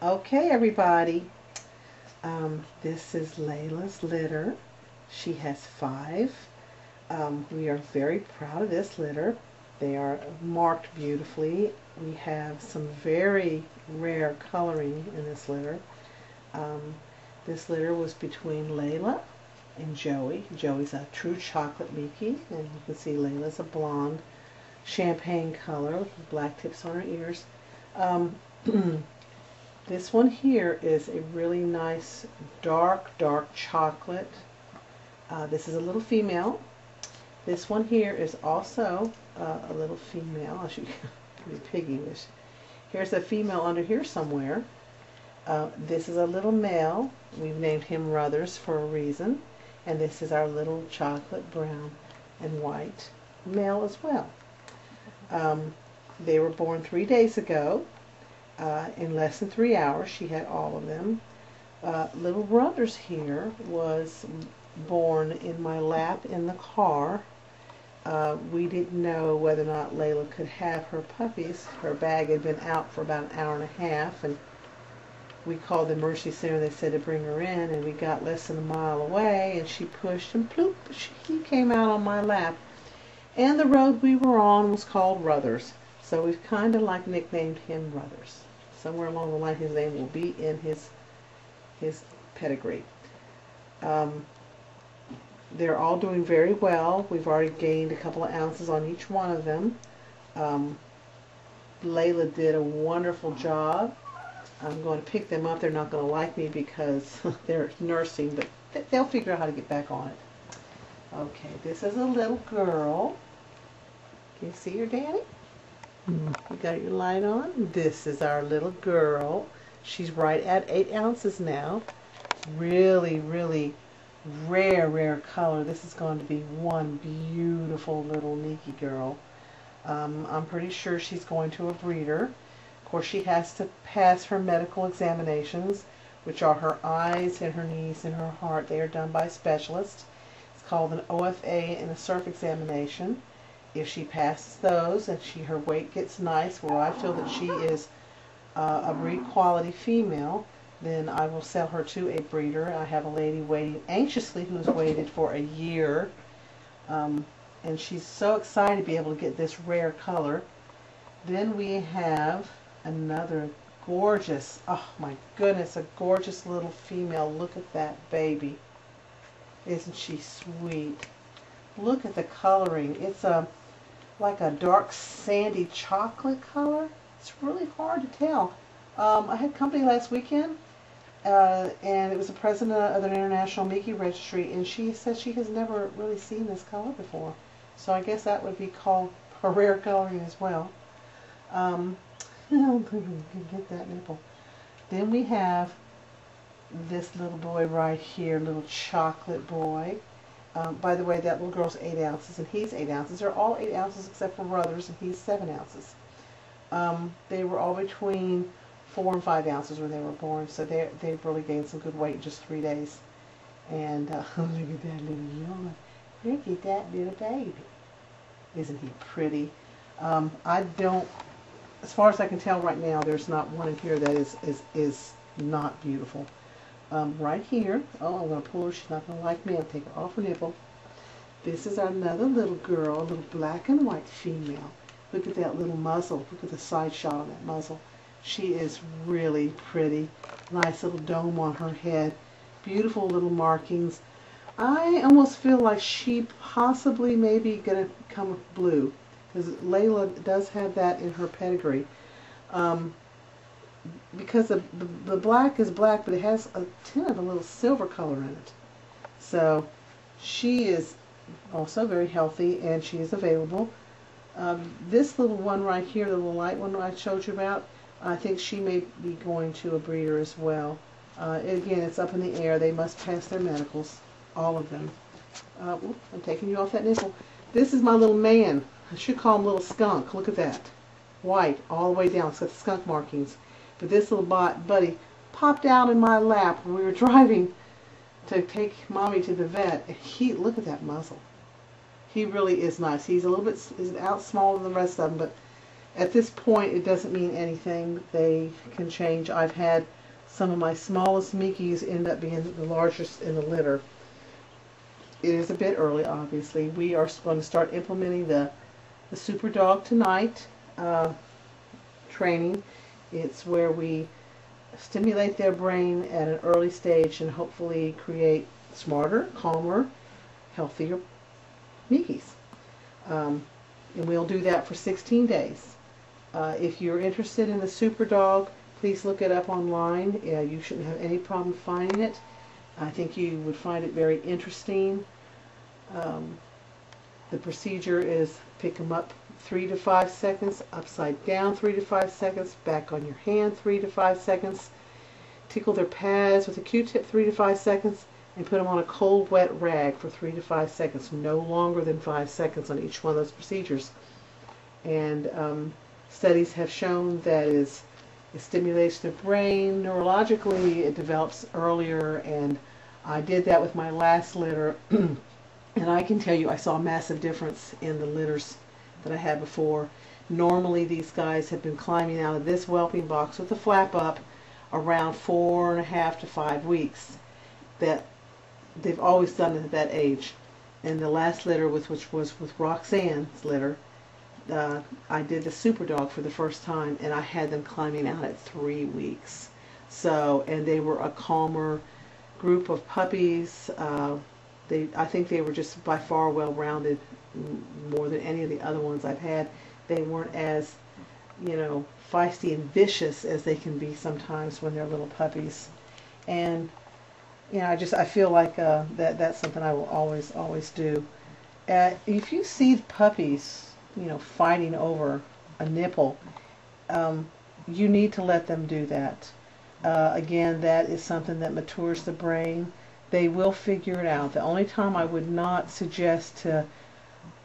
Okay, everybody. This is Layla's litter. She has 5. We are very proud of this litter. They are marked beautifully. We have some very rare coloring in this litter. This litter was between Layla and Joey. Joey's a true chocolate Mickey, and you can see Layla's a blonde champagne color with black tips on her ears. This one here is a really nice dark chocolate. This is a little female. This one here is also a little female. I should be piggy-ish. Here's a female under here somewhere. This is a little male. We've named him Ruthers for a reason. And this is our little chocolate brown and white male as well. They were born 3 days ago. In less than 3 hours, she had all of them. Little Ruthers here was born in my lap in the car. We didn't know whether or not Layla could have her puppies. Her bag had been out for about an hour and a half, and we called the emergency center. They said to bring her in, and we got less than a mile away, and she pushed, and ploop, he came out on my lap. And the road we were on was called Ruthers, so we've kind of like nicknamed him Ruthers. Somewhere along the line, his name will be in his pedigree. They're all doing very well. We've already gained a couple of ounces on each one of them. Layla did a wonderful job. I'm going to pick them up. They're not going to like me because they're nursing, but they'll figure out how to get back on it. Okay, this is a little girl. Can you see her, Danny? You got your light on? This is our little girl. She's right at 8 ounces now. Really rare color. This is going to be one beautiful little Nikki girl. I'm pretty sure she's going to a breeder. Of course, she has to pass her medical examinations, which are her eyes and her knees and her heart. They are done by specialists. It's called an OFA and a SERF examination. If she passes those and her weight gets nice, where I feel that she is a breed quality female, then I will sell her to a breeder. I have a lady waiting anxiously who has waited for a year, and she's so excited to be able to get this rare color. Then we have another gorgeous, oh my goodness, a gorgeous little female. Look at that baby. Isn't she sweet? Look at the coloring. It's like a dark sandy chocolate color. It's really hard to tell. I had company last weekend, and it was the president of the International Mickey Registry, and she said she has never really seen this color before. So I guess that would be called a rare coloring as well. I don't think we can get that nipple. Then we have this little boy right here, little chocolate boy. By the way, that little girl's 8 ounces, and he's 8 ounces. They're all 8 ounces except for Ruthers, and he's 7 ounces. They were all between 4 and 5 ounces when they were born, so they've really gained some good weight in just 3 days. And look at that little yawn. Look at that little baby. Isn't he pretty? I don't, as far as I can tell right now, there's not one in here that is not beautiful. Right here, oh, I'm going to pull her. She's not going to like me. I'll take her off her nipple. This is another little girl, a little black and white female. Look at that little muzzle. Look at the side shot on that muzzle. She is really pretty. Nice little dome on her head. Beautiful little markings. I almost feel like she possibly maybe going to come blue, because Layla does have that in her pedigree. Because the black is black, but it has a tint of a little silver color in it. So she is also very healthy, and she is available. This little one right here, the little light one I showed you about, I think she may be going to a breeder as well. Again, it's up in the air. They must pass their medicals, all of them. I'm taking you off that nipple. This is my little man. I should call him little skunk. Look at that. White all the way down. It's got the skunk markings. But this little buddy popped out in my lap when we were driving to take Mommy to the vet. And look at that muzzle. He really is nice. He's a little bit out smaller than the rest of them, but At this point, it doesn't mean anything. They can change. I've had some of my smallest Mickeys end up being the largest in the litter. It is a bit early, obviously. We are going to start implementing the Super Dog Tonight training. It's where we stimulate their brain at an early stage and hopefully create smarter, calmer, healthier Mickeys. And we'll do that for 16 days. If you're interested in the Super Dog, please look it up online. You shouldn't have any problem finding it. I think you would find it very interesting. The procedure is pick them up 3 to 5 seconds, upside down 3 to 5 seconds, back on your hand 3 to 5 seconds, tickle their pads with a Q-tip 3 to 5 seconds, and put them on a cold wet rag for 3 to 5 seconds, no longer than 5 seconds on each one of those procedures. And studies have shown that it stimulates the brain neurologically, it develops earlier, and I did that with my last litter. And I can tell you I saw a massive difference in the litters that I had before. Normally these guys have been climbing out of this whelping box with the flap up around 4.5 to 5 weeks. That they've always done it at that age. And the last litter, which was with Roxanne's litter, I did the Super Dog for the first time, and I had them climbing out at 3 weeks. So, and they were a calmer group of puppies. I think they were just by far well-rounded, more than any of the other ones I've had. They weren't as, feisty and vicious as they can be sometimes when they're little puppies. And, I feel like that's something I will always do. If you see puppies, fighting over a nipple, you need to let them do that. Again, that is something that matures the brain. They will figure it out. The only time I would not suggest to,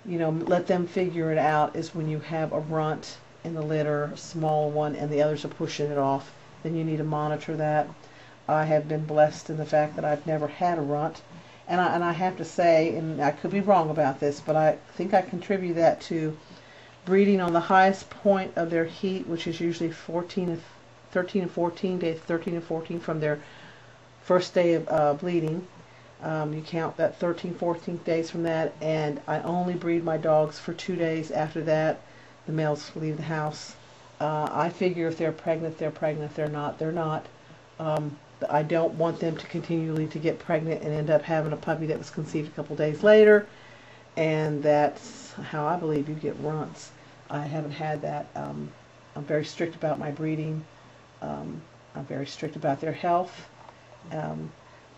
let them figure it out is when you have a runt in the litter, a small one, and the others are pushing it off. Then you need to monitor that. I have been blessed in the fact that I've never had a runt. And I have to say, and I could be wrong about this, but I think I contribute that to breeding on the highest point of their heat, which is usually 13 and 14 days, 13 and 14 from their first day of bleeding. You count that 13th, 14th days from that, and I only breed my dogs for 2 days. After that, the males leave the house. I figure if they're pregnant, they're pregnant. If they're not, they're not. I don't want them to continually to get pregnant and end up having a puppy that was conceived a couple days later, and that's how I believe you get runts. I haven't had that. I'm very strict about my breeding. I'm very strict about their health.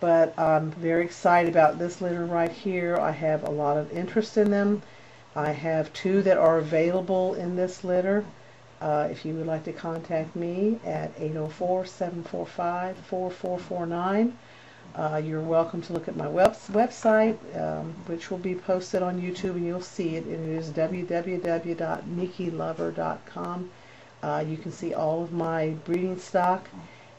But I'm very excited about this litter right here. I have a lot of interest in them. I have 2 that are available in this litter. If you would like to contact me at 804-745-4449. You're welcome to look at my website, which will be posted on YouTube, and you'll see it. It is www.mickeylover.com. You can see all of my breeding stock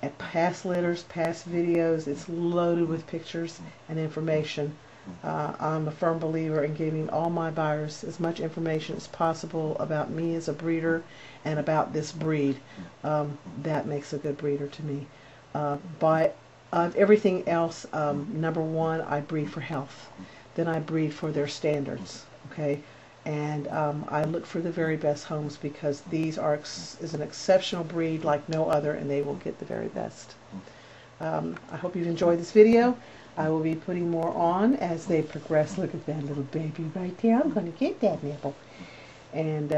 and past litters, past videos. It's loaded with pictures and information. I'm a firm believer in giving all my buyers as much information as possible about me as a breeder and about this breed. That makes a good breeder to me. Everything else, number one, I breed for health. Then I breed for their standards. Okay. And I look for the very best homes because these is an exceptional breed like no other, and they will get the very best. I hope you've enjoyed this video. I will be putting more on as they progress. Look at that little baby right there. I'm going to get that nipple. And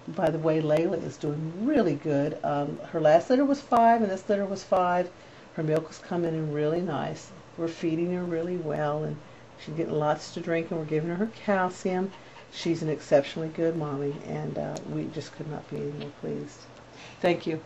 by the way, Layla is doing really good. Her last litter was 5, and this litter was 5. Her milk is coming in really nice. We're feeding her really well, and she's getting lots to drink, and we're giving her calcium. She's an exceptionally good mommy, and we just could not be any more pleased. Thank you.